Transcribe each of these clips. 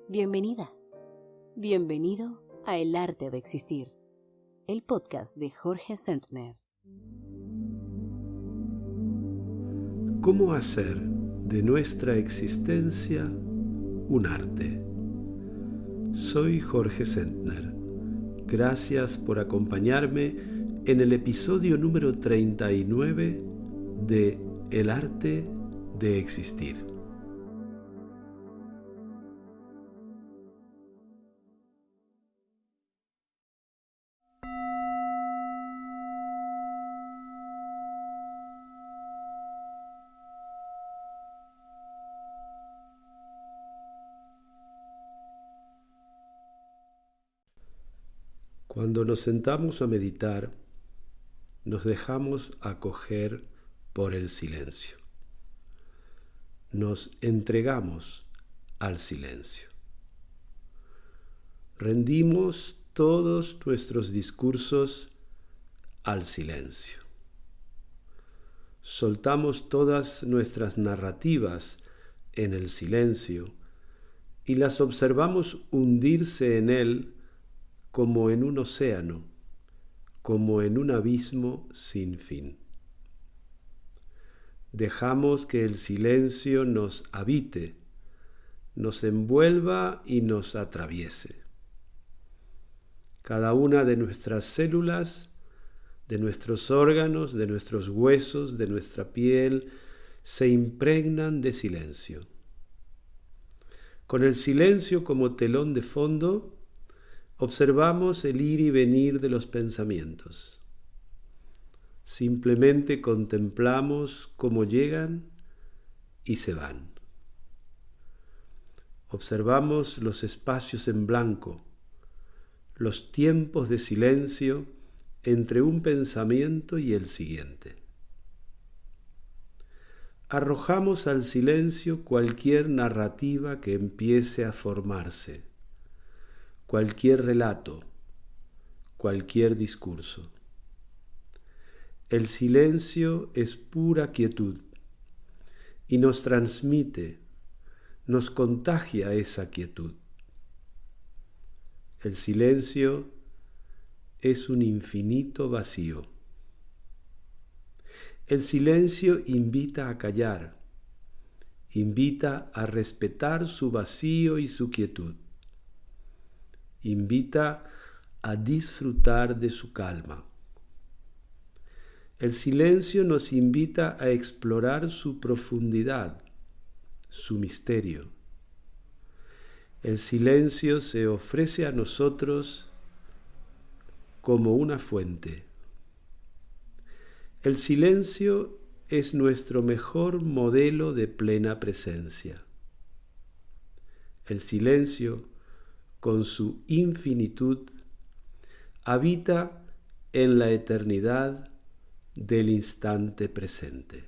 Bienvenida, bienvenido a El Arte de Existir, el podcast de Jorge Sentner. ¿Cómo hacer de nuestra existencia un arte? Soy Jorge Sentner. Gracias por acompañarme en el episodio número 39 de El Arte de Existir. Cuando nos sentamos a meditar, nos dejamos acoger por el silencio. Nos entregamos al silencio. Rendimos todos nuestros discursos al silencio. Soltamos todas nuestras narrativas en el silencio y las observamos hundirse en él como en un océano, como en un abismo sin fin. Dejamos que el silencio nos habite, nos envuelva y nos atraviese. Cada una de nuestras células, de nuestros órganos, de nuestros huesos, de nuestra piel, se impregnan de silencio. Con el silencio como telón de fondo, observamos el ir y venir de los pensamientos. Simplemente contemplamos cómo llegan y se van. Observamos los espacios en blanco, los tiempos de silencio entre un pensamiento y el siguiente. Arrojamos al silencio cualquier narrativa que empiece a formarse, cualquier relato, cualquier discurso. El silencio es pura quietud y nos transmite, nos contagia esa quietud. El silencio es un infinito vacío. El silencio invita a callar, invita a respetar su vacío y su quietud. Invita a disfrutar de su calma. El silencio nos invita a explorar su profundidad, su misterio. El silencio se ofrece a nosotros como una fuente. El silencio es nuestro mejor modelo de plena presencia. El silencio, con su infinitud, habita en la eternidad del instante presente.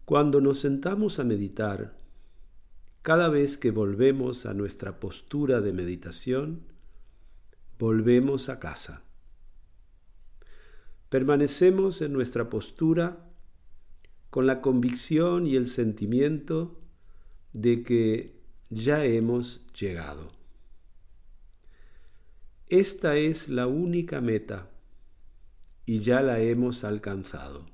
Cuando nos sentamos a meditar, cada vez que volvemos a nuestra postura de meditación, volvemos a casa. Permanecemos en nuestra postura con la convicción y el sentimiento de que ya hemos llegado. Esta es la única meta y ya la hemos alcanzado.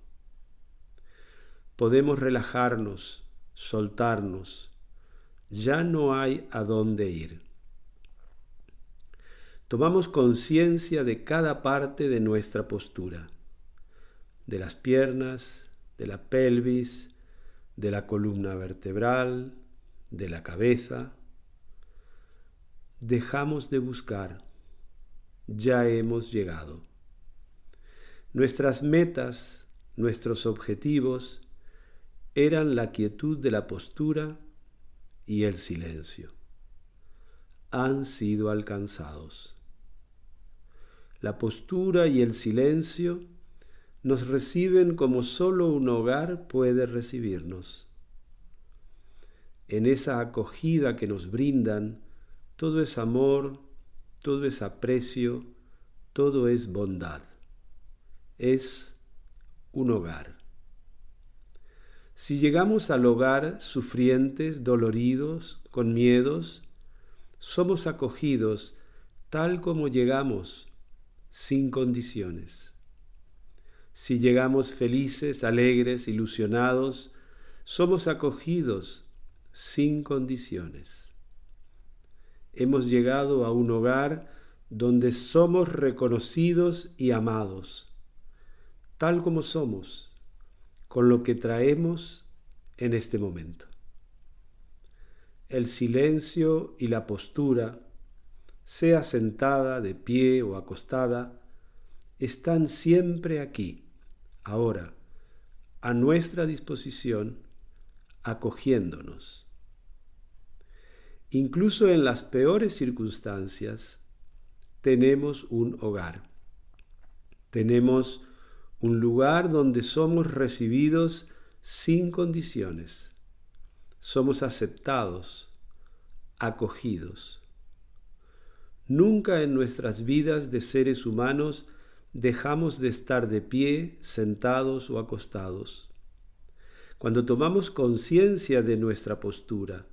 Podemos relajarnos, soltarnos. Ya no hay a dónde ir. Tomamos conciencia de cada parte de nuestra postura, de las piernas, de la pelvis, de la columna vertebral, de la cabeza. Dejamos de buscar. Ya hemos llegado. Nuestras metas, nuestros objetivos, eran la quietud de la postura y el silencio. Han sido alcanzados. La postura y el silencio nos reciben como solo un hogar puede recibirnos. en esa acogida que nos brindan, todo es amor, todo es aprecio, todo es bondad. Es un hogar. Si llegamos al hogar sufrientes, doloridos, con miedos, somos acogidos tal como llegamos, sin condiciones. Si llegamos felices, alegres, ilusionados, somos acogidos sin condiciones. Hemos llegado a un hogar donde somos reconocidos y amados, tal como somos, con lo que traemos en este momento. El silencio y la postura, sea sentada, de pie o acostada, están siempre aquí, ahora, a nuestra disposición, acogiéndonos. Incluso en las peores circunstancias, tenemos un hogar. Tenemos un lugar donde somos recibidos sin condiciones. Somos aceptados, acogidos. Nunca en nuestras vidas de seres humanos dejamos de estar de pie, sentados o acostados. Cuando tomamos conciencia de nuestra postura,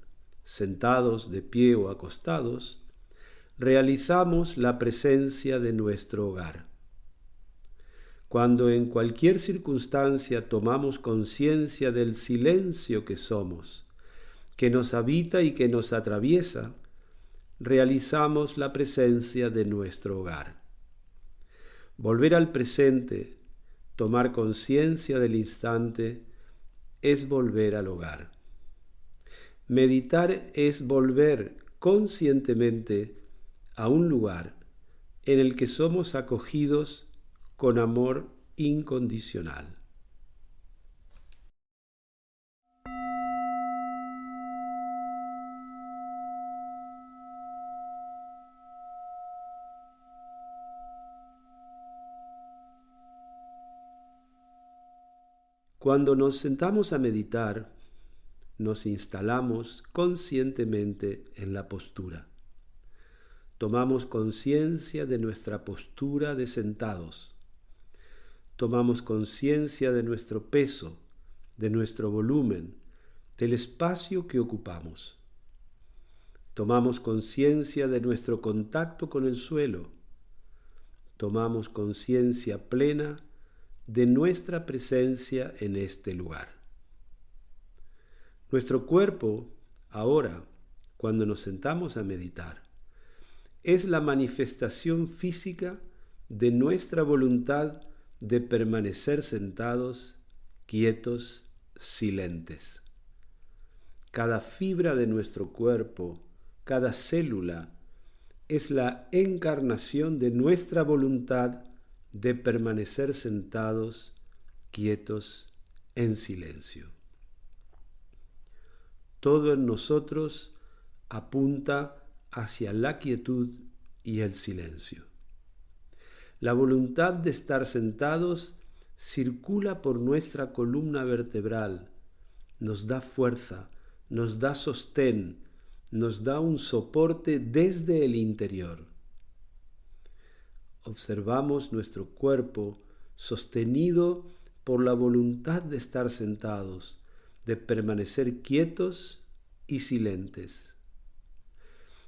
sentados, de pie o acostados, realizamos la presencia de nuestro hogar. Cuando en cualquier circunstancia tomamos conciencia del silencio que somos, que nos habita y que nos atraviesa, realizamos la presencia de nuestro hogar. Volver al presente, tomar conciencia del instante, es volver al hogar. Meditar es volver conscientemente a un lugar en el que somos acogidos con amor incondicional. Cuando nos sentamos a meditar, nos instalamos conscientemente en la postura. Tomamos conciencia de nuestra postura de sentados. Tomamos conciencia de nuestro peso, de nuestro volumen, del espacio que ocupamos. Tomamos conciencia de nuestro contacto con el suelo. Tomamos conciencia plena de nuestra presencia en este lugar. Nuestro cuerpo, ahora, cuando nos sentamos a meditar, es la manifestación física de nuestra voluntad de permanecer sentados, quietos, silentes. Cada fibra de nuestro cuerpo, cada célula, es la encarnación de nuestra voluntad de permanecer sentados, quietos, en silencio. Todo en nosotros apunta hacia la quietud y el silencio. La voluntad de estar sentados circula por nuestra columna vertebral, nos da fuerza, nos da sostén, nos da un soporte desde el interior. Observamos nuestro cuerpo sostenido por la voluntad de estar sentados, de permanecer quietos y silentes.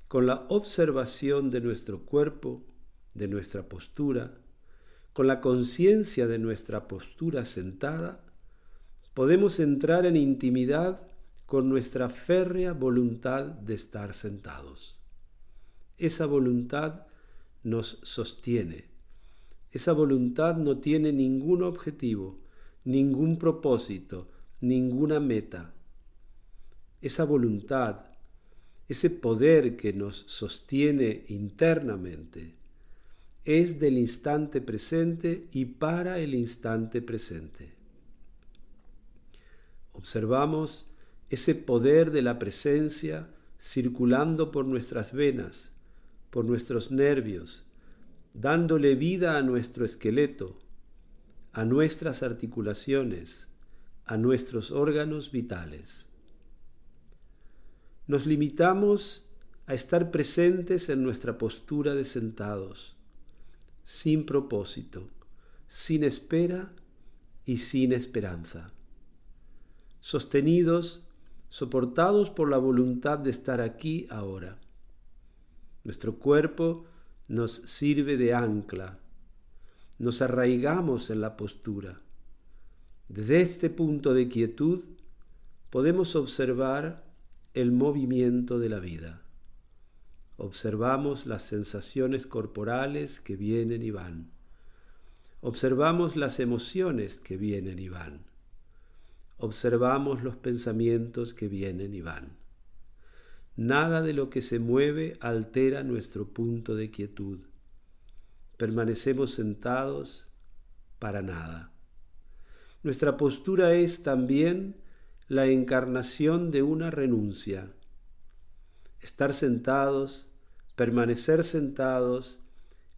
Con la observación de nuestro cuerpo, de nuestra postura, con la conciencia de nuestra postura sentada, podemos entrar en intimidad con nuestra férrea voluntad de estar sentados. Esa voluntad nos sostiene. Esa voluntad no tiene ningún objetivo, ningún propósito, ninguna meta. Esa voluntad, ese poder que nos sostiene internamente, es del instante presente y para el instante presente. Observamos ese poder de la presencia circulando por nuestras venas, por nuestros nervios, dándole vida a nuestro esqueleto, a nuestras articulaciones, a nuestros órganos vitales. Nos limitamos a estar presentes en nuestra postura de sentados, sin propósito, sin espera y sin esperanza. Sostenidos, soportados por la voluntad de estar aquí ahora. Nuestro cuerpo nos sirve de ancla. Nos arraigamos en la postura. Desde este punto de quietud podemos observar el movimiento de la vida. Observamos las sensaciones corporales que vienen y van. Observamos las emociones que vienen y van. Observamos los pensamientos que vienen y van. Nada de lo que se mueve altera nuestro punto de quietud. Permanecemos sentados para nada. Nuestra postura es también la encarnación de una renuncia. Estar sentados, permanecer sentados,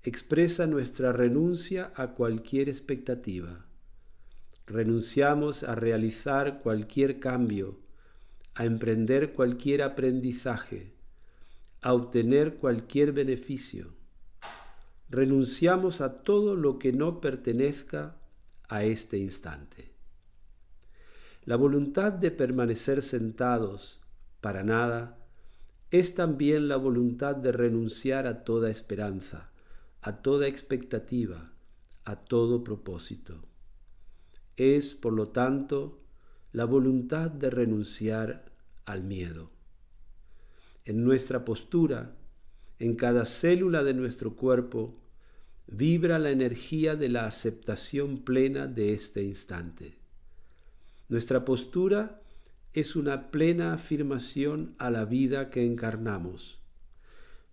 expresa nuestra renuncia a cualquier expectativa. Renunciamos a realizar cualquier cambio, a emprender cualquier aprendizaje, a obtener cualquier beneficio. Renunciamos a todo lo que no pertenezca a este instante. La voluntad de permanecer sentados para nada es también la voluntad de renunciar a toda esperanza, a toda expectativa, a todo propósito. Es, por lo tanto, la voluntad de renunciar al miedo. En nuestra postura, en cada célula de nuestro cuerpo, vibra la energía de la aceptación plena de este instante. Nuestra postura es una plena afirmación a la vida que encarnamos.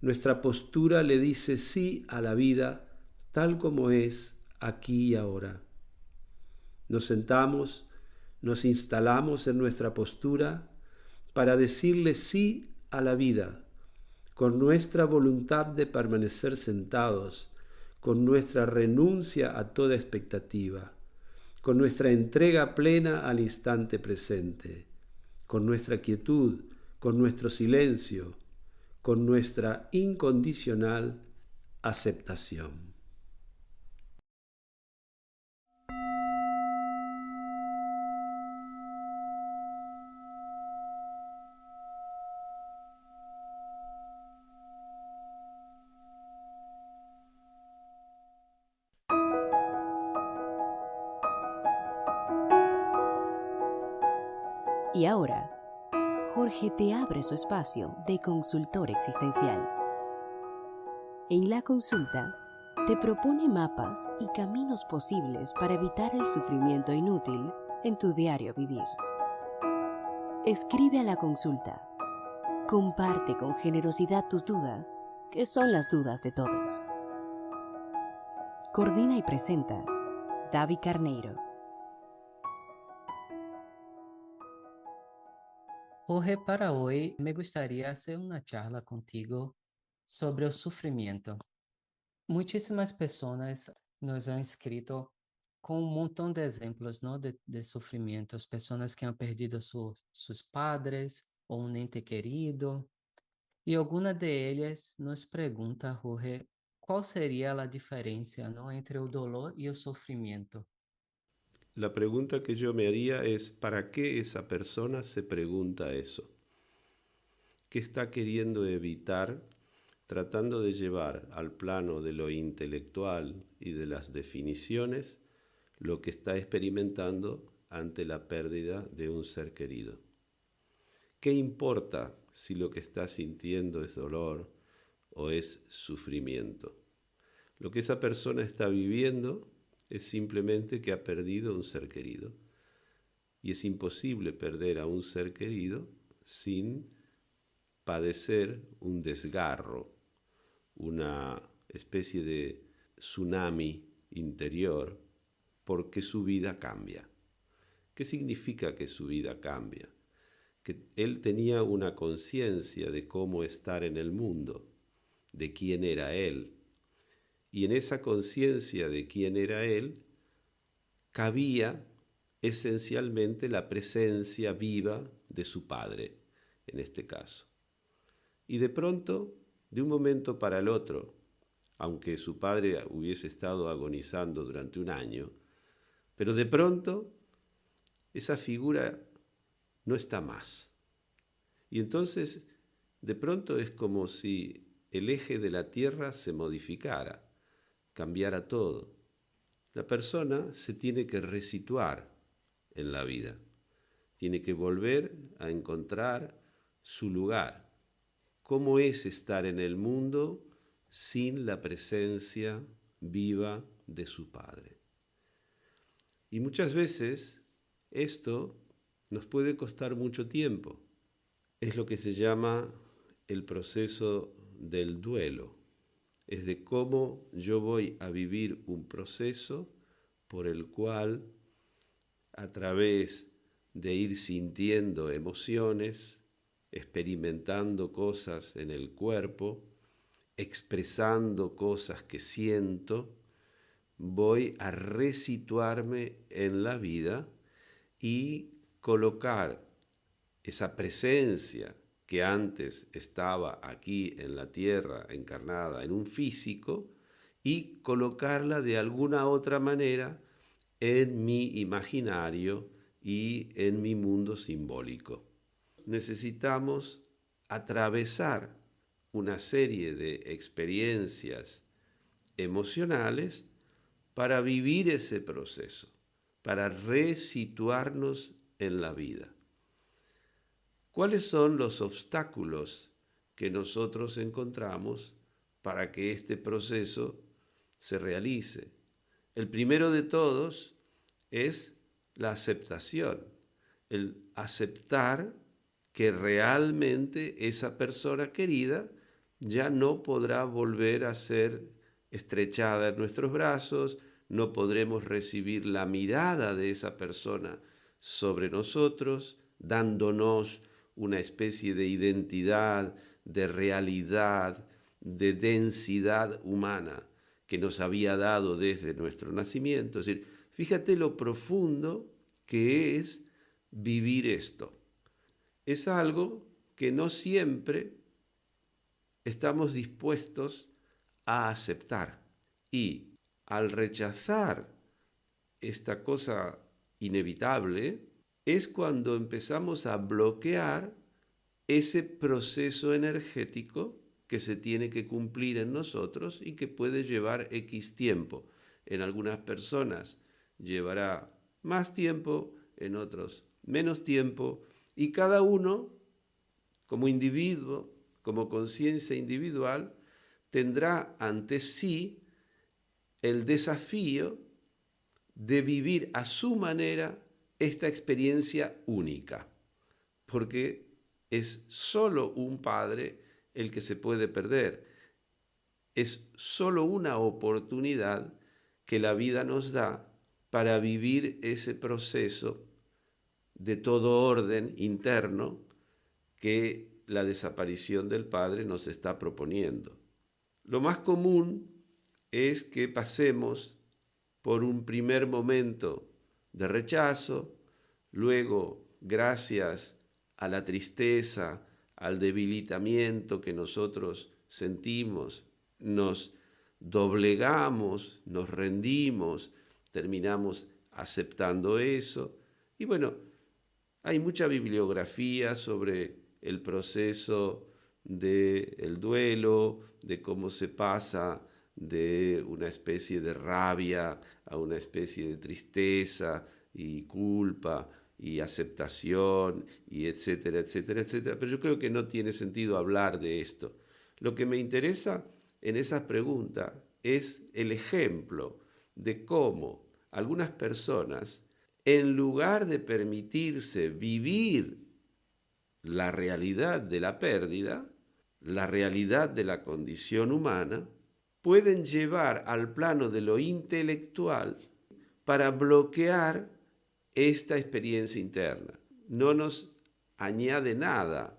Nuestra postura le dice sí a la vida tal como es aquí y ahora. Nos sentamos, nos instalamos en nuestra postura para decirle sí a la vida, con nuestra voluntad de permanecer sentados, con nuestra renuncia a toda expectativa, con nuestra entrega plena al instante presente, con nuestra quietud, con nuestro silencio, con nuestra incondicional aceptación. Y ahora, Jorge te abre su espacio de consultor existencial. En la consulta, te propone mapas y caminos posibles para evitar el sufrimiento inútil en tu diario vivir. Escribe a la consulta. Comparte con generosidad tus dudas, que son las dudas de todos. Coordina y presenta David Carneiro. Jorge, para hoy me gustaría hacer una charla contigo sobre el sufrimiento. Muchísimas personas nos han escrito con un montón de ejemplos, ¿no? de sufrimientos, personas que han perdido sus padres o un ente querido. Y alguna de ellas nos pregunta, Jorge, ¿cuál sería la diferencia, ¿no? entre el dolor y el sufrimiento? La pregunta que yo me haría es, ¿para qué esa persona se pregunta eso? ¿Qué está queriendo evitar tratando de llevar al plano de lo intelectual y de las definiciones lo que está experimentando ante la pérdida de un ser querido? ¿Qué importa si lo que está sintiendo es dolor o es sufrimiento? Lo que esa persona está viviendo es simplemente que ha perdido un ser querido. Y es imposible perder a un ser querido sin padecer un desgarro, una especie de tsunami interior, porque su vida cambia. ¿Qué significa que su vida cambia? Que él tenía una conciencia de cómo estar en el mundo, de quién era él. Y en esa conciencia de quién era él, cabía esencialmente la presencia viva de su padre, en este caso. Y de pronto, de un momento para el otro, aunque su padre hubiese estado agonizando durante un año, pero de pronto esa figura no está más. Y entonces, de pronto es como si el eje de la Tierra se modificara, cambiara todo. La persona se tiene que resituar en la vida, tiene que volver a encontrar su lugar. ¿Cómo es estar en el mundo sin la presencia viva de su Padre? Y muchas veces esto nos puede costar mucho tiempo. Es lo que se llama el proceso del duelo. Es de cómo yo voy a vivir un proceso por el cual, a través de ir sintiendo emociones, experimentando cosas en el cuerpo, expresando cosas que siento, voy a resituarme en la vida y colocar esa presencia que antes estaba aquí en la tierra encarnada en un físico y colocarla de alguna otra manera en mi imaginario y en mi mundo simbólico. Necesitamos atravesar una serie de experiencias emocionales para vivir ese proceso, para resituarnos en la vida. ¿Cuáles son los obstáculos que nosotros encontramos para que este proceso se realice? El primero de todos es la aceptación, el aceptar que realmente esa persona querida ya no podrá volver a ser estrechada en nuestros brazos, no podremos recibir la mirada de esa persona sobre nosotros, dándonos una especie de identidad, de realidad, de densidad humana que nos había dado desde nuestro nacimiento. Es decir, fíjate lo profundo que es vivir esto. Es algo que no siempre estamos dispuestos a aceptar. Y al rechazar esta cosa inevitable, es cuando empezamos a bloquear ese proceso energético que se tiene que cumplir en nosotros y que puede llevar X tiempo. En algunas personas llevará más tiempo, en otros menos tiempo, y cada uno, como individuo, como conciencia individual, tendrá ante sí el desafío de vivir a su manera esta experiencia única, porque es solo un padre el que se puede perder. Es solo una oportunidad que la vida nos da para vivir ese proceso de todo orden interno que la desaparición del padre nos está proponiendo. Lo más común es que pasemos por un primer momento de rechazo, luego, gracias a la tristeza, al debilitamiento que nosotros sentimos, nos doblegamos, nos rendimos, terminamos aceptando eso. Y bueno, hay mucha bibliografía sobre el proceso del duelo, de cómo se pasa de una especie de rabia a una especie de tristeza y culpa y aceptación y etcétera, etcétera, etcétera. Pero yo creo que no tiene sentido hablar de esto. Lo que me interesa en esa pregunta es el ejemplo de cómo algunas personas, en lugar de permitirse vivir la realidad de la pérdida, la realidad de la condición humana, pueden llevar al plano de lo intelectual para bloquear esta experiencia interna. No nos añade nada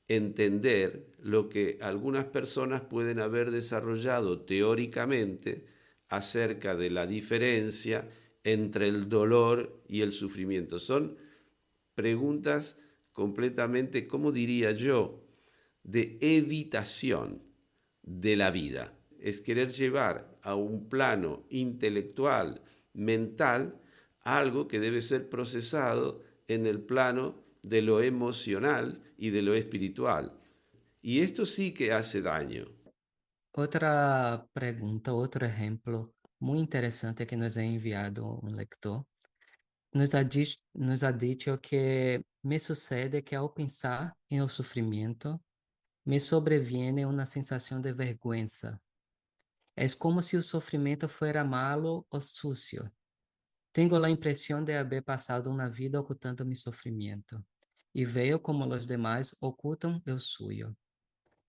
entender lo que algunas personas pueden haber desarrollado teóricamente acerca de la diferencia entre el dolor y el sufrimiento. Son preguntas completamente, ¿cómo diría yo?, de evitación de la vida. Es querer llevar a un plano intelectual, mental, algo que debe ser procesado en el plano de lo emocional y de lo espiritual. Y esto sí que hace daño. Outra pergunta, outro exemplo muito interessante que nos é enviado um leitor, nos ha dicho que me sucede que ao pensar em o sofrimento, me sobreviene uma sensação de vergüenza. Es como si el sufrimiento fuera malo o sucio. Tengo la impresión de haber pasado una vida ocultando mi sufrimiento y veo como los demás ocultan el suyo.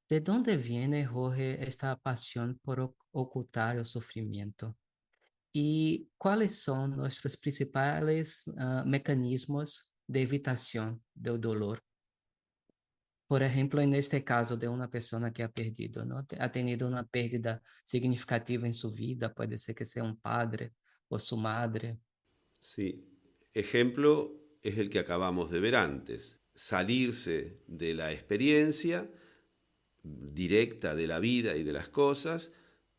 ¿De dónde viene, Jorge, esta pasión por ocultar el sufrimiento? ¿Y cuáles son nuestros principales mecanismos de evitación del dolor? Por ejemplo, en este caso de una persona que ha perdido, ¿no? Ha tenido una pérdida significativa en su vida, puede ser que sea un padre o su madre. Sí. Ejemplo es el que acabamos de ver antes. Salirse de la experiencia directa de la vida y de las cosas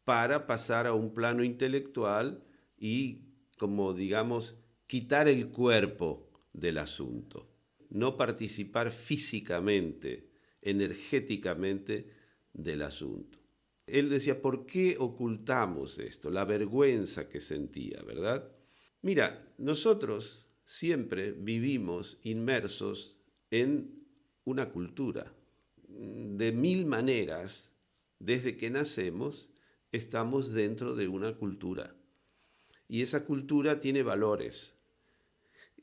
para pasar a un plano intelectual y, como digamos, quitar el cuerpo del asunto. No participar físicamente, energéticamente del asunto. Él decía, ¿por qué ocultamos esto? La vergüenza que sentía, ¿verdad? Mira, nosotros siempre vivimos inmersos en una cultura. De mil maneras, desde que nacemos, estamos dentro de una cultura. Y esa cultura tiene valores.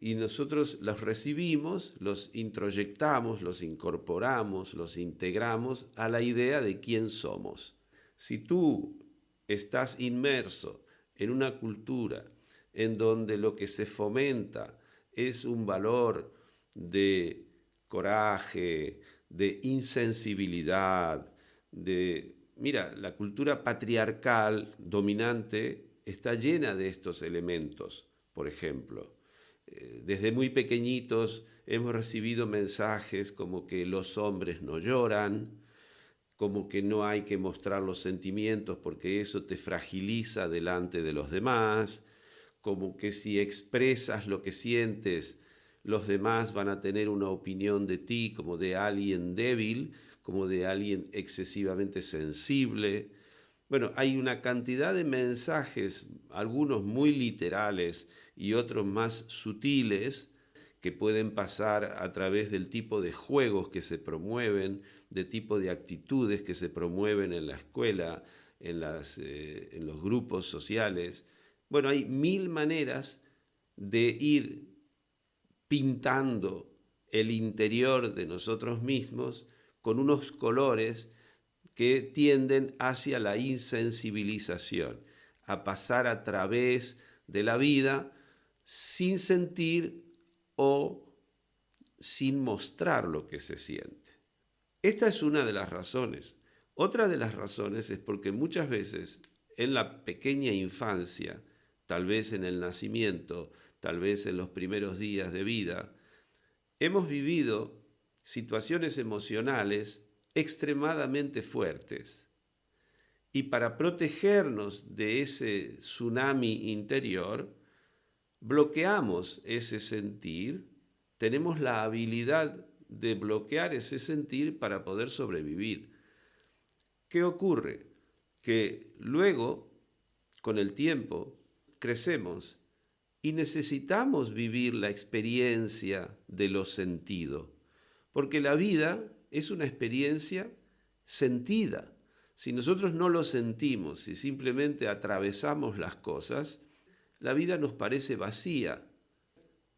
Y nosotros los recibimos, los introyectamos, los incorporamos, los integramos a la idea de quién somos. Si tú estás inmerso en una cultura en donde lo que se fomenta es un valor de coraje, de insensibilidad, Mira, la cultura patriarcal dominante está llena de estos elementos, por ejemplo. Desde muy pequeñitos hemos recibido mensajes como que los hombres no lloran, como que no hay que mostrar los sentimientos porque eso te fragiliza delante de los demás, como que si expresas lo que sientes, los demás van a tener una opinión de ti como de alguien débil, como de alguien excesivamente sensible. Bueno, hay una cantidad de mensajes, algunos muy literales y otros más sutiles, que pueden pasar a través del tipo de juegos que se promueven, de tipo de actitudes que se promueven en la escuela, en los grupos sociales. Bueno, hay mil maneras de ir pintando el interior de nosotros mismos con unos colores que tienden hacia la insensibilización, a pasar a través de la vida sin sentir o sin mostrar lo que se siente. Esta es una de las razones. Otra de las razones es porque muchas veces en la pequeña infancia, tal vez en el nacimiento, tal vez en los primeros días de vida, hemos vivido situaciones emocionales extremadamente fuertes. Y para protegernos de ese tsunami interior, bloqueamos ese sentir, tenemos la habilidad de bloquear ese sentir para poder sobrevivir. ¿Qué ocurre? Que luego, con el tiempo, crecemos y necesitamos vivir la experiencia de lo sentido, porque la vida es una experiencia sentida. Si nosotros no lo sentimos, si simplemente atravesamos las cosas, la vida nos parece vacía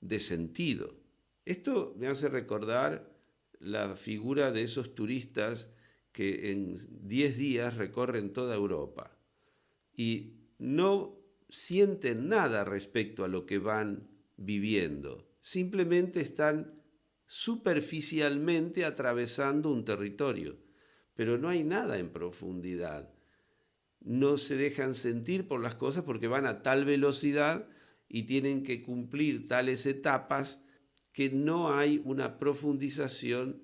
de sentido. Esto me hace recordar la figura de esos turistas que en 10 días recorren toda Europa y no sienten nada respecto a lo que van viviendo. Simplemente están superficialmente atravesando un territorio, pero no hay nada en profundidad. No se dejan sentir por las cosas porque van a tal velocidad y tienen que cumplir tales etapas que no hay una profundización,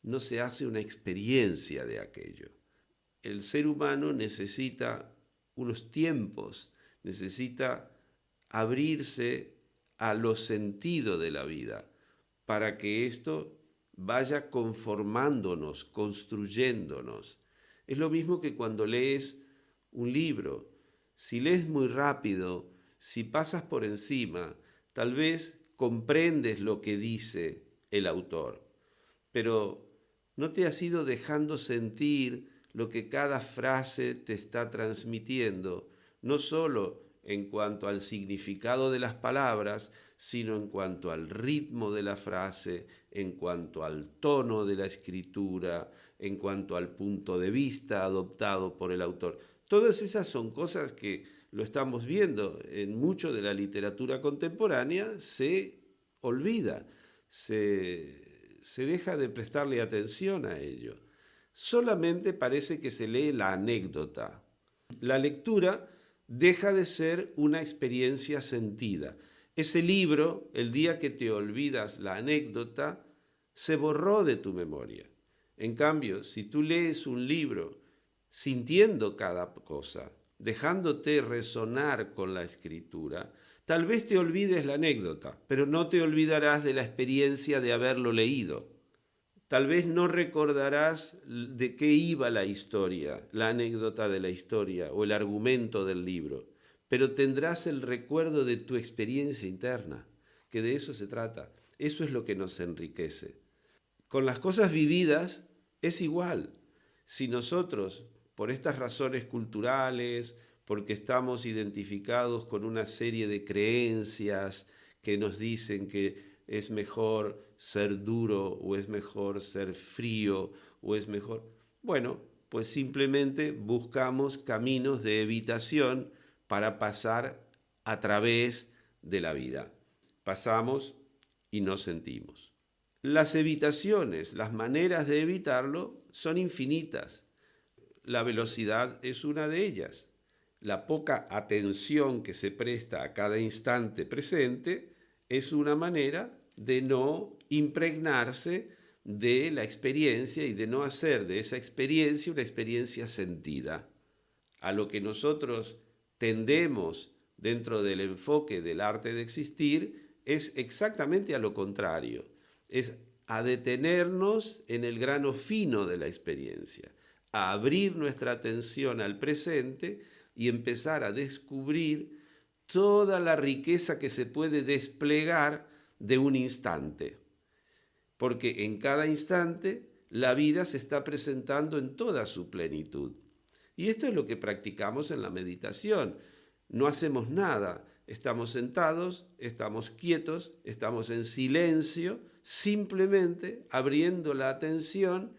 no se hace una experiencia de aquello. El ser humano necesita unos tiempos, necesita abrirse a los sentidos de la vida para que esto vaya conformándonos, construyéndonos. Es lo mismo que cuando lees un libro. Si lees muy rápido, si pasas por encima, tal vez comprendes lo que dice el autor, pero no te has ido dejando sentir lo que cada frase te está transmitiendo, no solo en cuanto al significado de las palabras, sino en cuanto al ritmo de la frase, en cuanto al tono de la escritura, en cuanto al punto de vista adoptado por el autor. Todas esas son cosas que lo estamos viendo en mucho de la literatura contemporánea, se olvida, se deja de prestarle atención a ello. Solamente parece que se lee la anécdota. La lectura deja de ser una experiencia sentida. Ese libro, el día que te olvidas la anécdota, se borró de tu memoria. En cambio, si tú lees un libro sintiendo cada cosa, dejándote resonar con la escritura, tal vez te olvides la anécdota, pero no te olvidarás de la experiencia de haberlo leído. Tal vez no recordarás de qué iba la historia, la anécdota de la historia o el argumento del libro, pero tendrás el recuerdo de tu experiencia interna, que de eso se trata. Eso es lo que nos enriquece. Con las cosas vividas es igual. Si nosotros, por estas razones culturales, porque estamos identificados con una serie de creencias que nos dicen que es mejor ser duro o es mejor ser frío o es mejor... Bueno, pues simplemente buscamos caminos de evitación para pasar a través de la vida. Pasamos y no sentimos. Las evitaciones, las maneras de evitarlo son infinitas. La velocidad es una de ellas. La poca atención que se presta a cada instante presente es una manera de no impregnarse de la experiencia y de no hacer de esa experiencia una experiencia sentida. A lo que nosotros tendemos dentro del enfoque del arte de existir es exactamente a lo contrario, es a detenernos en el grano fino de la experiencia, a abrir nuestra atención al presente y empezar a descubrir toda la riqueza que se puede desplegar de un instante. Porque en cada instante la vida se está presentando en toda su plenitud. Y esto es lo que practicamos en la meditación. No hacemos nada, estamos sentados, estamos quietos, estamos en silencio, simplemente abriendo la atención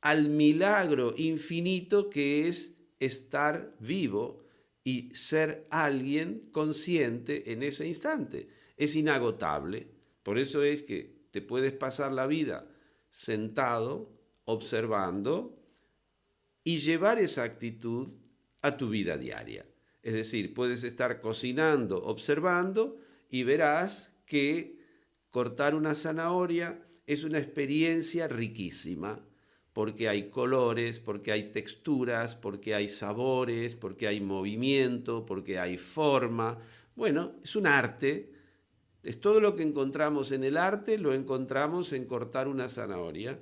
al milagro infinito que es estar vivo y ser alguien consciente en ese instante. Es inagotable. Por eso es que te puedes pasar la vida sentado, observando y llevar esa actitud a tu vida diaria. Es decir, puedes estar cocinando, observando y verás que cortar una zanahoria es una experiencia riquísima, porque hay colores, porque hay texturas, porque hay sabores, porque hay movimiento, porque hay forma. Bueno, es un arte. Es todo lo que encontramos en el arte, lo encontramos en cortar una zanahoria.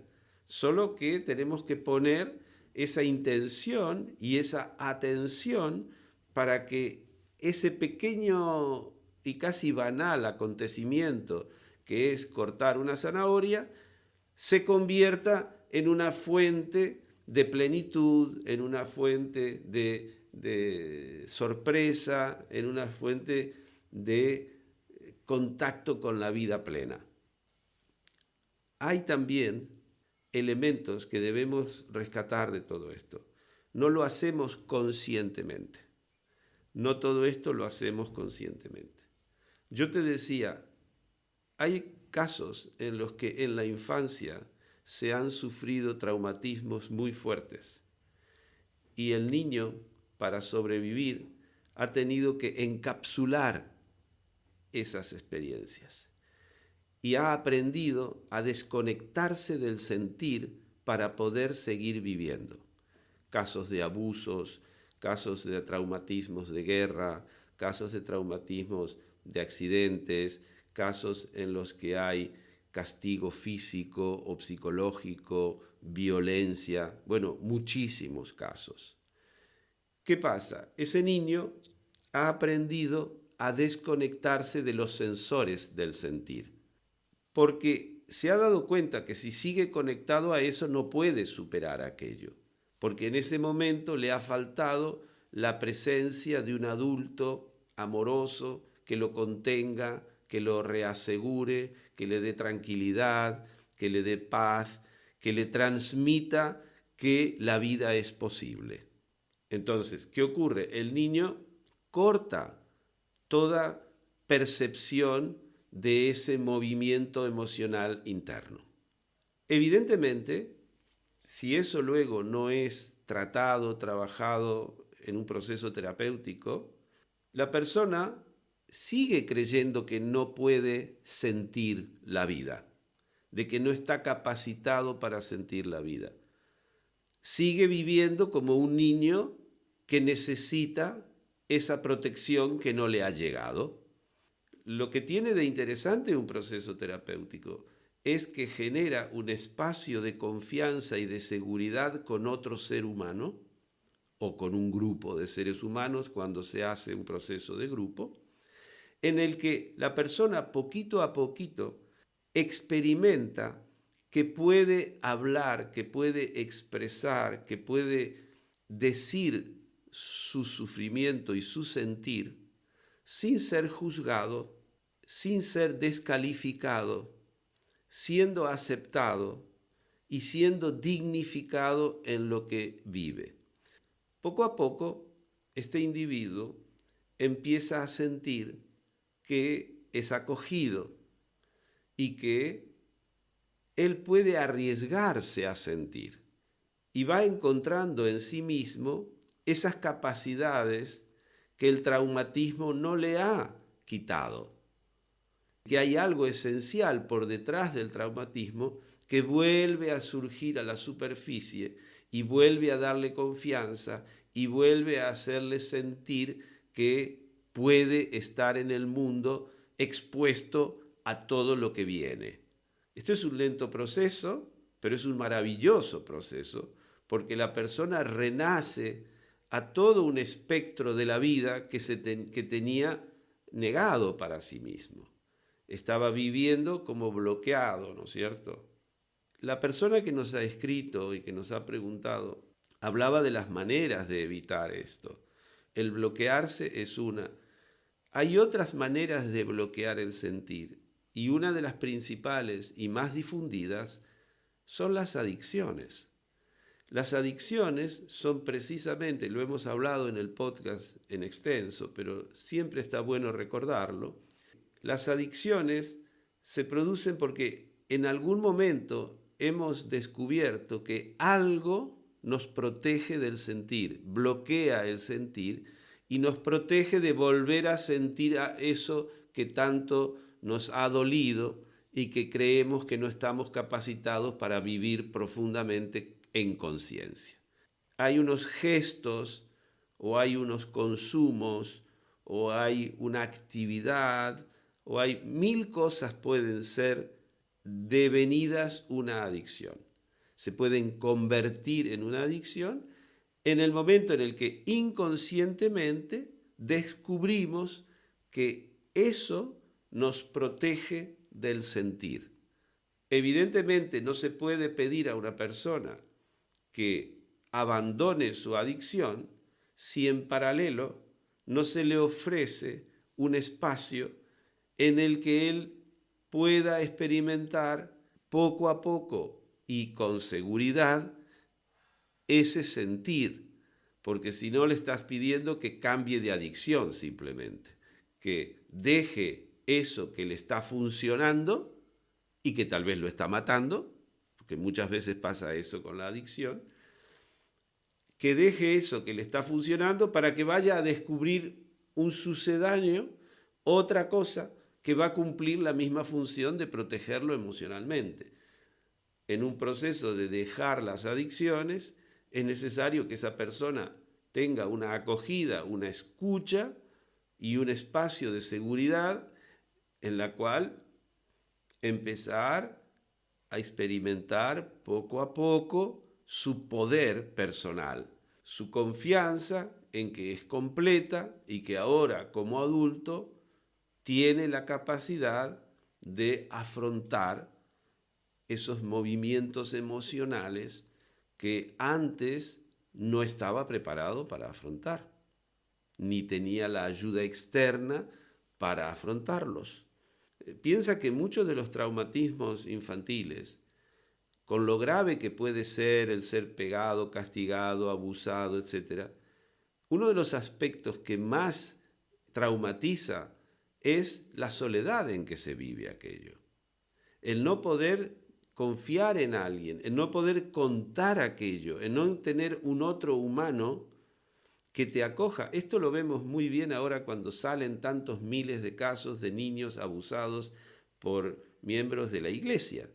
Solo que tenemos que poner esa intención y esa atención para que ese pequeño y casi banal acontecimiento que es cortar una zanahoria se convierta en una fuente de plenitud, en una fuente de sorpresa, en una fuente de contacto con la vida plena. Hay también elementos que debemos rescatar de todo esto. No lo hacemos conscientemente. No todo esto lo hacemos conscientemente. Yo te decía, hay casos en los que en la infancia se han sufrido traumatismos muy fuertes y el niño, para sobrevivir, ha tenido que encapsular esas experiencias. y ha aprendido a desconectarse del sentir para poder seguir viviendo. Casos de abusos, casos de traumatismos de guerra, casos de traumatismos de accidentes, casos en los que hay castigo físico o psicológico, violencia, bueno, muchísimos casos. ¿Qué pasa? Ese niño ha aprendido a desconectarse de los sensores del sentir, porque se ha dado cuenta que si sigue conectado a eso no puede superar aquello, porque en ese momento le ha faltado la presencia de un adulto amoroso que lo contenga, que lo reasegure, que le dé tranquilidad, que le dé paz, que le transmita que la vida es posible. Entonces, ¿qué ocurre? El niño corta toda percepción de ese movimiento emocional interno. Evidentemente, si eso luego no es tratado, trabajado en un proceso terapéutico, la persona sigue creyendo que no puede sentir la vida, de que no está capacitado para sentir la vida. Sigue viviendo como un niño que necesita esa protección que no le ha llegado. Lo que tiene de interesante un proceso terapéutico es que genera un espacio de confianza y de seguridad con otro ser humano o con un grupo de seres humanos cuando se hace un proceso de grupo, en el que la persona poquito a poquito experimenta que puede hablar, que puede expresar, que puede decir su sufrimiento y su sentir sin ser juzgado, sin ser descalificado, siendo aceptado y siendo dignificado en lo que vive. Poco a poco, este individuo empieza a sentir que es acogido y que él puede arriesgarse a sentir y va encontrando en sí mismo esas capacidades que el traumatismo no le ha quitado, que hay algo esencial por detrás del traumatismo que vuelve a surgir a la superficie y vuelve a darle confianza y vuelve a hacerle sentir que puede estar en el mundo expuesto a todo lo que viene. Esto es un lento proceso, pero es un maravilloso proceso, porque la persona renace a todo un espectro de la vida que tenía negado para sí mismo. Estaba viviendo como bloqueado, ¿no es cierto? La persona que nos ha escrito y que nos ha preguntado hablaba de las maneras de evitar esto. El bloquearse es una. Hay otras maneras de bloquear el sentir, y una de las principales y más difundidas son las adicciones. Las adicciones son precisamente, lo hemos hablado en el podcast en extenso, pero siempre está bueno recordarlo, las adicciones se producen porque en algún momento hemos descubierto que algo nos protege del sentir, bloquea el sentir y nos protege de volver a sentir a eso que tanto nos ha dolido y que creemos que no estamos capacitados para vivir profundamente en conciencia. Hay unos gestos o hay unos consumos o hay una actividad o hay mil cosas pueden ser devenidas una adicción. Se pueden convertir en una adicción en el momento en el que inconscientemente descubrimos que eso nos protege del sentir. Evidentemente no se puede pedir a una persona que abandone su adicción si en paralelo no se le ofrece un espacio en el que él pueda experimentar poco a poco y con seguridad ese sentir, porque si no le estás pidiendo que cambie de adicción simplemente, que deje eso que le está funcionando y que tal vez lo está matando, porque muchas veces pasa eso con la adicción, que deje eso que le está funcionando para que vaya a descubrir un sucedáneo, otra cosa que va a cumplir la misma función de protegerlo emocionalmente. En un proceso de dejar las adicciones, es necesario que esa persona tenga una acogida, una escucha y un espacio de seguridad en la cual empezar a experimentar poco a poco su poder personal, su confianza en que es completa y que ahora como adulto tiene la capacidad de afrontar esos movimientos emocionales que antes no estaba preparado para afrontar, ni tenía la ayuda externa para afrontarlos. Piensa que muchos de los traumatismos infantiles, con lo grave que puede ser el ser pegado, castigado, abusado, etc., uno de los aspectos que más traumatiza es la soledad en que se vive aquello. El no poder confiar en alguien, el no poder contar aquello, el no tener un otro humano que te acoja. Esto lo vemos muy bien ahora cuando salen tantos miles de casos de niños abusados por miembros de la iglesia.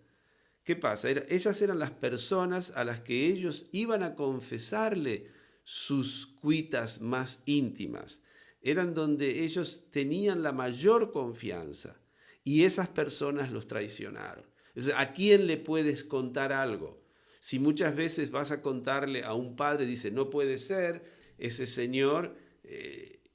¿Qué pasa? Ellas eran las personas a las que ellos iban a confesarle sus cuitas más íntimas. Eran donde ellos tenían la mayor confianza y esas personas los traicionaron. Entonces, ¿a quién le puedes contar algo? Si muchas veces vas a contarle a un padre, dice, no puede ser, ese señor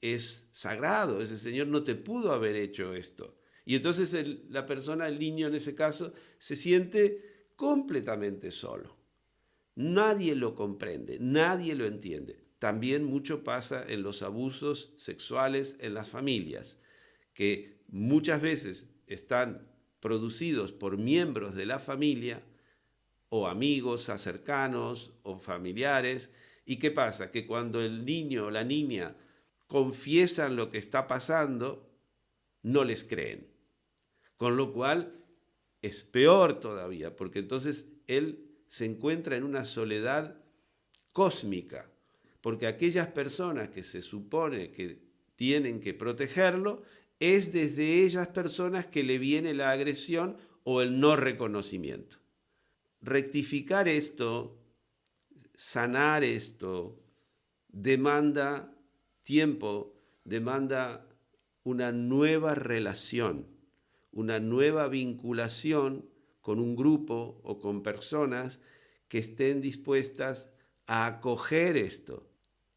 es sagrado, ese señor no te pudo haber hecho esto. Y entonces la persona, el niño en ese caso, se siente completamente solo. Nadie lo comprende, nadie lo entiende. También mucho pasa en los abusos sexuales en las familias, que muchas veces están producidos por miembros de la familia o amigos cercanos o familiares. ¿Y qué pasa? Que cuando el niño o la niña confiesan lo que está pasando, no les creen. Con lo cual es peor todavía, porque entonces él se encuentra en una soledad cósmica, porque aquellas personas que se supone que tienen que protegerlo, es desde esas personas que le viene la agresión o el no reconocimiento. Rectificar esto, sanar esto, demanda tiempo, demanda una nueva relación, una nueva vinculación con un grupo o con personas que estén dispuestas a acoger esto.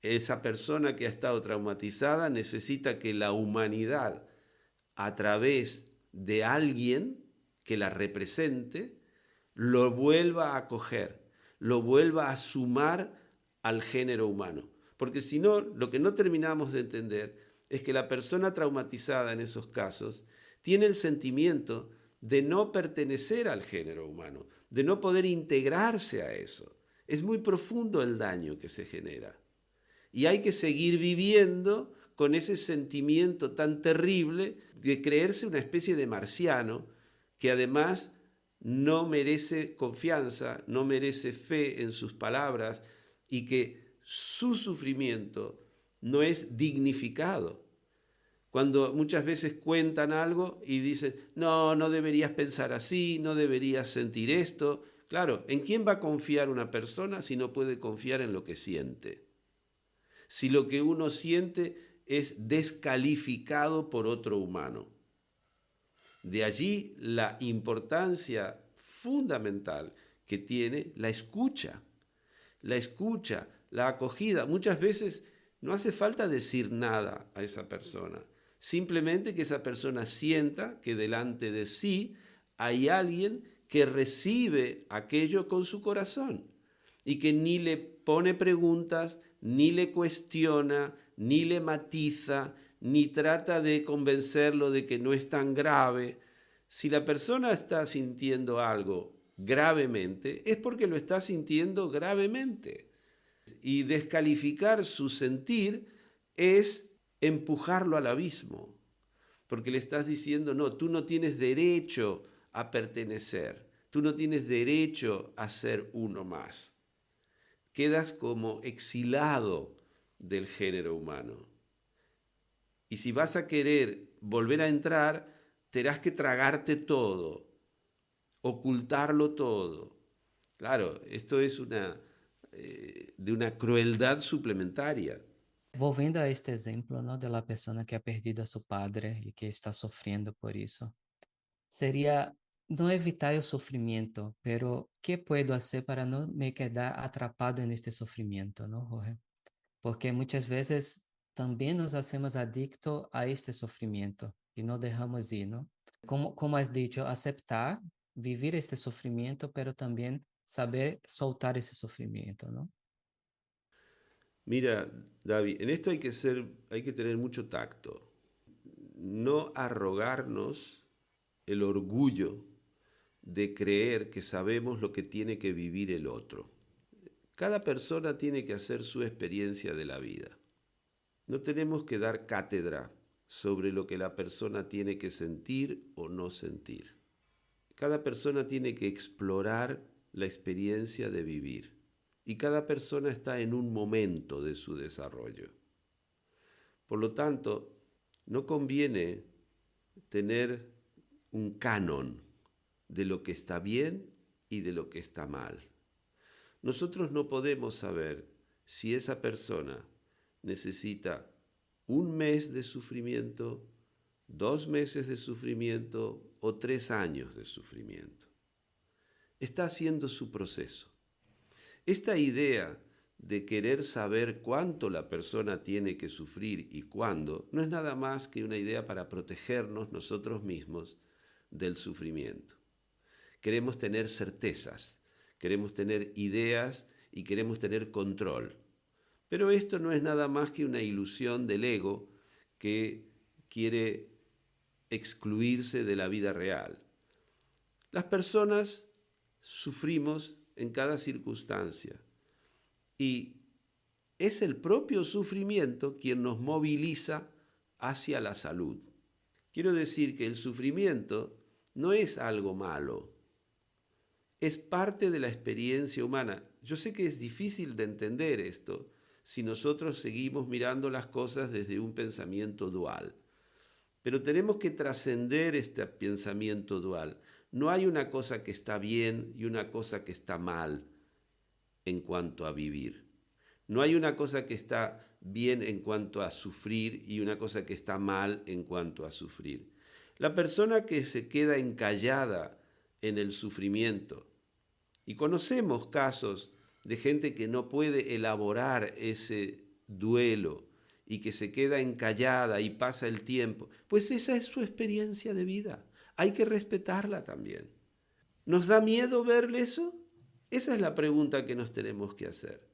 Esa persona que ha estado traumatizada necesita que la humanidad, a través de alguien que la represente, lo vuelva a acoger, lo vuelva a sumar al género humano. Porque si no, lo que no terminamos de entender es que la persona traumatizada en esos casos tiene el sentimiento de no pertenecer al género humano, de no poder integrarse a eso. Es muy profundo el daño que se genera. Y hay que seguir viviendo con ese sentimiento tan terrible de creerse una especie de marciano que además no merece confianza, no merece fe en sus palabras y que su sufrimiento no es dignificado. Cuando muchas veces cuentan algo y dicen, no, no deberías pensar así, no deberías sentir esto. Claro, ¿en quién va a confiar una persona si no puede confiar en lo que siente? Si lo que uno siente es descalificado por otro humano. De allí la importancia fundamental que tiene la escucha, la acogida. Muchas veces no hace falta decir nada a esa persona, simplemente que esa persona sienta que delante de sí hay alguien que recibe aquello con su corazón y que ni le pone preguntas, ni le cuestiona, ni le matiza, ni trata de convencerlo de que no es tan grave. Si la persona está sintiendo algo gravemente, es porque lo está sintiendo gravemente. Y descalificar su sentir es empujarlo al abismo, porque le estás diciendo, no, tú no tienes derecho a pertenecer, tú no tienes derecho a ser uno más. Quedas como exilado del género humano. Y si vas a querer volver a entrar, tendrás que tragarte todo, ocultarlo todo. Claro, esto es de una crueldad suplementaria. Volviendo a este ejemplo, ¿no? De la persona que ha perdido a su padre y que está sufriendo por eso. Sería no evitar el sufrimiento, pero ¿qué puedo hacer para no me quedar atrapado en este sufrimiento, ¿no, Jorge? Porque muchas veces también nos hacemos adictos a este sufrimiento y no dejamos ir, ¿no? Como has dicho, aceptar, vivir este sufrimiento, pero también saber soltar ese sufrimiento, ¿no? Mira, David, en esto hay que tener mucho tacto. No arrogarnos el orgullo de creer que sabemos lo que tiene que vivir el otro. Cada persona tiene que hacer su experiencia de la vida. No tenemos que dar cátedra sobre lo que la persona tiene que sentir o no sentir. Cada persona tiene que explorar la experiencia de vivir y cada persona está en un momento de su desarrollo. Por lo tanto, no conviene tener un canon de lo que está bien y de lo que está mal. Nosotros no podemos saber si esa persona necesita un mes de sufrimiento, 2 meses de sufrimiento o 3 años de sufrimiento. Está haciendo su proceso. Esta idea de querer saber cuánto la persona tiene que sufrir y cuándo no es nada más que una idea para protegernos nosotros mismos del sufrimiento. Queremos tener certezas, queremos tener ideas y queremos tener control. Pero esto no es nada más que una ilusión del ego que quiere excluirse de la vida real. Las personas sufrimos en cada circunstancia y es el propio sufrimiento quien nos moviliza hacia la salud. Quiero decir que el sufrimiento no es algo malo, es parte de la experiencia humana. Yo sé que es difícil de entender esto si nosotros seguimos mirando las cosas desde un pensamiento dual. Pero tenemos que trascender este pensamiento dual. No hay una cosa que está bien y una cosa que está mal en cuanto a vivir. No hay una cosa que está bien en cuanto a sufrir y una cosa que está mal en cuanto a sufrir. La persona que se queda encallada en el sufrimiento, y conocemos casos de gente que no puede elaborar ese duelo y que se queda encallada y pasa el tiempo, pues esa es su experiencia de vida. Hay que respetarla también. ¿Nos da miedo ver eso? Esa es la pregunta que nos tenemos que hacer.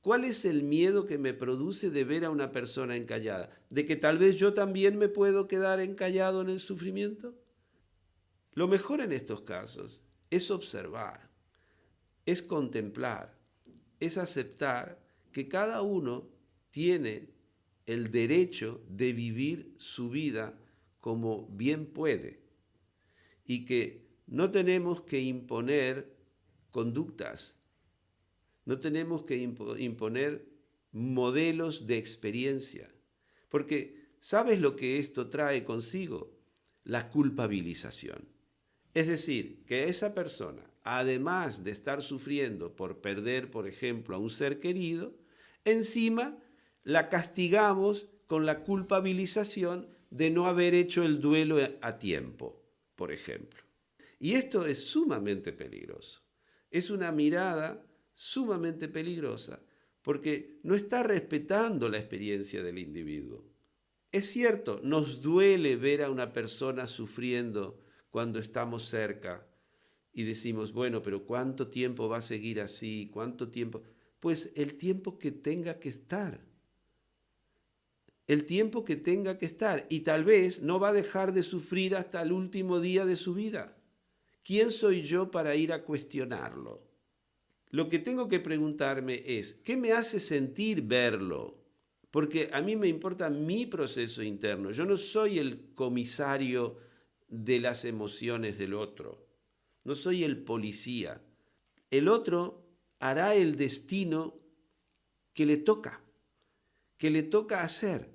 ¿Cuál es el miedo que me produce de ver a una persona encallada? ¿De que tal vez yo también me puedo quedar encallado en el sufrimiento? Lo mejor en estos casos es observar, es contemplar, es aceptar que cada uno tiene el derecho de vivir su vida como bien puede y que no tenemos que imponer conductas, no tenemos que imponer modelos de experiencia, porque ¿sabes lo que esto trae consigo? La culpabilización. Es decir, que esa persona, además de estar sufriendo por perder, por ejemplo, a un ser querido, encima la castigamos con la culpabilización de no haber hecho el duelo a tiempo, por ejemplo. Y esto es sumamente peligroso. Es una mirada sumamente peligrosa porque no está respetando la experiencia del individuo. Es cierto, nos duele ver a una persona sufriendo cuando estamos cerca y decimos, bueno, pero ¿cuánto tiempo va a seguir así? ¿Cuánto tiempo? Pues el tiempo que tenga que estar. El tiempo que tenga que estar. Y tal vez no va a dejar de sufrir hasta el último día de su vida. ¿Quién soy yo para ir a cuestionarlo? Lo que tengo que preguntarme es, ¿qué me hace sentir verlo? Porque a mí me importa mi proceso interno. Yo no soy el comisario de las emociones del otro. No soy el policía. El otro hará el destino que le toca hacer.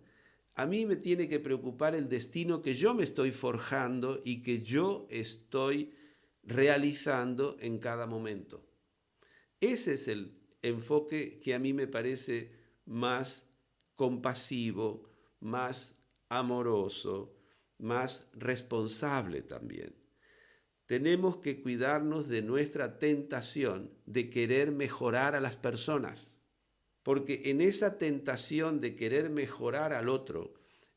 A mí me tiene que preocupar el destino que yo me estoy forjando y que yo estoy realizando en cada momento. Ese es el enfoque que a mí me parece más compasivo, más amoroso, más responsable también. Tenemos que cuidarnos de nuestra tentación de querer mejorar a las personas, porque en esa tentación de querer mejorar al otro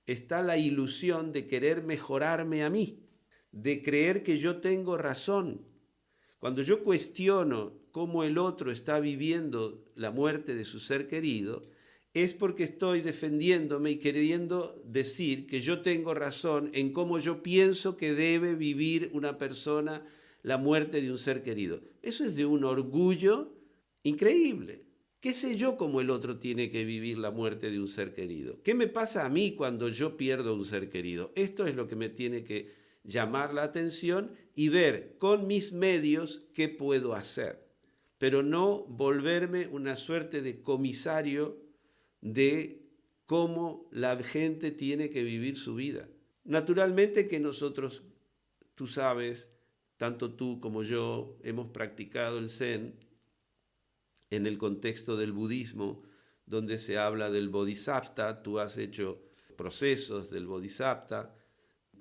está la ilusión de querer mejorarme a mí, de creer que yo tengo razón. Cuando yo cuestiono cómo el otro está viviendo la muerte de su ser querido, es porque estoy defendiéndome y queriendo decir que yo tengo razón en cómo yo pienso que debe vivir una persona la muerte de un ser querido. Eso es de un orgullo increíble. ¿Qué sé yo cómo el otro tiene que vivir la muerte de un ser querido? ¿Qué me pasa a mí cuando yo pierdo un ser querido? Esto es lo que me tiene que llamar la atención y ver con mis medios qué puedo hacer, pero no volverme una suerte de comisario de cómo la gente tiene que vivir su vida. Naturalmente que nosotros, tú sabes, tanto tú como yo, hemos practicado el Zen en el contexto del budismo, donde se habla del bodhisattva. Tú has hecho procesos del bodhisattva.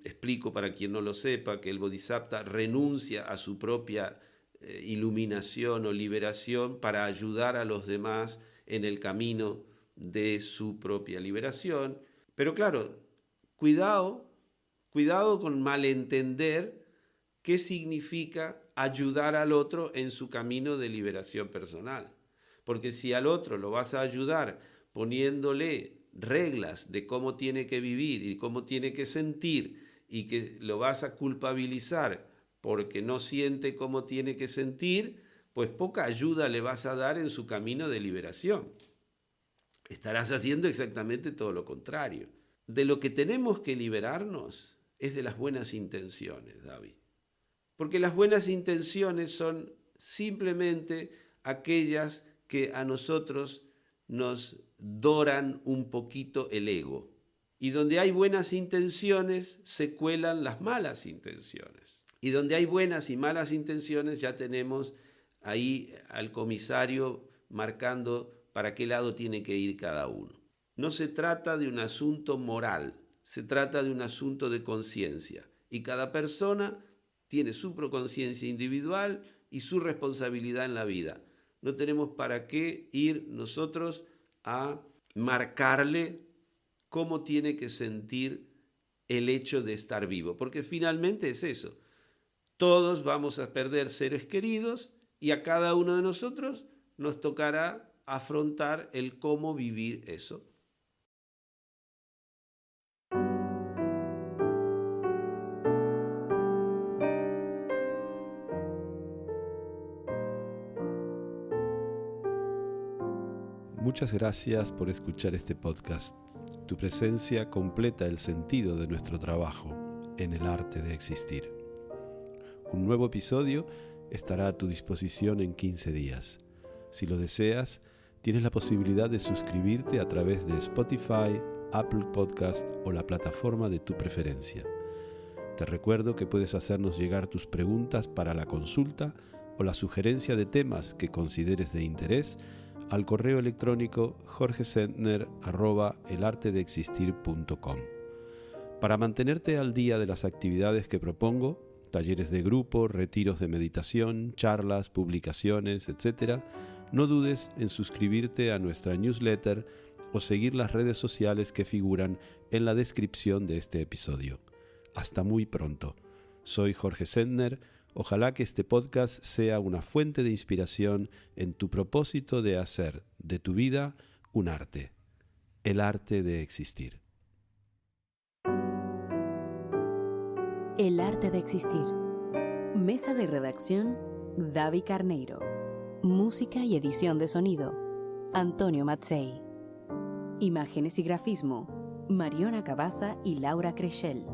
Explico para quien no lo sepa que el bodhisattva renuncia a su propia iluminación o liberación para ayudar a los demás en el camino de su propia liberación. Pero claro, cuidado con malentender qué significa ayudar al otro en su camino de liberación personal. Porque si al otro lo vas a ayudar poniéndole reglas de cómo tiene que vivir y cómo tiene que sentir, y que lo vas a culpabilizar porque no siente cómo tiene que sentir, pues poca ayuda le vas a dar en su camino de liberación. Estarás haciendo exactamente todo lo contrario. De lo que tenemos que liberarnos es de las buenas intenciones, David. Porque las buenas intenciones son simplemente aquellas que a nosotros nos doran un poquito el ego. Y donde hay buenas intenciones, se cuelan las malas intenciones. Y donde hay buenas y malas intenciones, ya tenemos ahí al comisario marcando para qué lado tiene que ir cada uno. No se trata de un asunto moral, se trata de un asunto de conciencia. Y cada persona tiene su conciencia individual y su responsabilidad en la vida. No tenemos para qué ir nosotros a marcarle cómo tiene que sentir el hecho de estar vivo, porque finalmente es eso. Todos vamos a perder seres queridos y a cada uno de nosotros nos tocará afrontar el cómo vivir eso. Muchas gracias por escuchar este podcast. Tu presencia completa el sentido de nuestro trabajo en el arte de existir. Un nuevo episodio estará a tu disposición en 15 días. Si lo deseas, tienes la posibilidad de suscribirte a través de Spotify, Apple Podcast o la plataforma de tu preferencia. Te recuerdo que puedes hacernos llegar tus preguntas para la consulta o la sugerencia de temas que consideres de interés al correo electrónico jorgesentner@elartedeexistir.com. Para mantenerte al día de las actividades que propongo, talleres de grupo, retiros de meditación, charlas, publicaciones, etc., no dudes en suscribirte a nuestra newsletter o seguir las redes sociales que figuran en la descripción de este episodio. Hasta muy pronto. Soy Jorge Sentner. Ojalá que este podcast sea una fuente de inspiración en tu propósito de hacer de tu vida un arte, el arte de existir. El arte de existir. Mesa de redacción, David Carneiro. Música y edición de sonido, Antonio Mazzei. Imágenes y grafismo, Mariona Cabaza y Laura Creschel.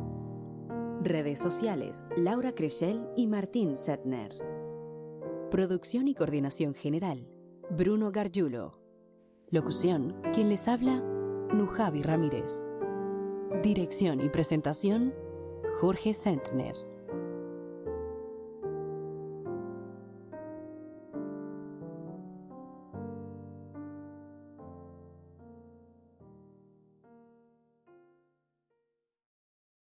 Redes sociales, Laura Creschel y Martín Sentner. Producción y coordinación general, Bruno Gargiulo. Locución, quien les habla, Nujavi Ramírez. Dirección y presentación, Jorge Sentner.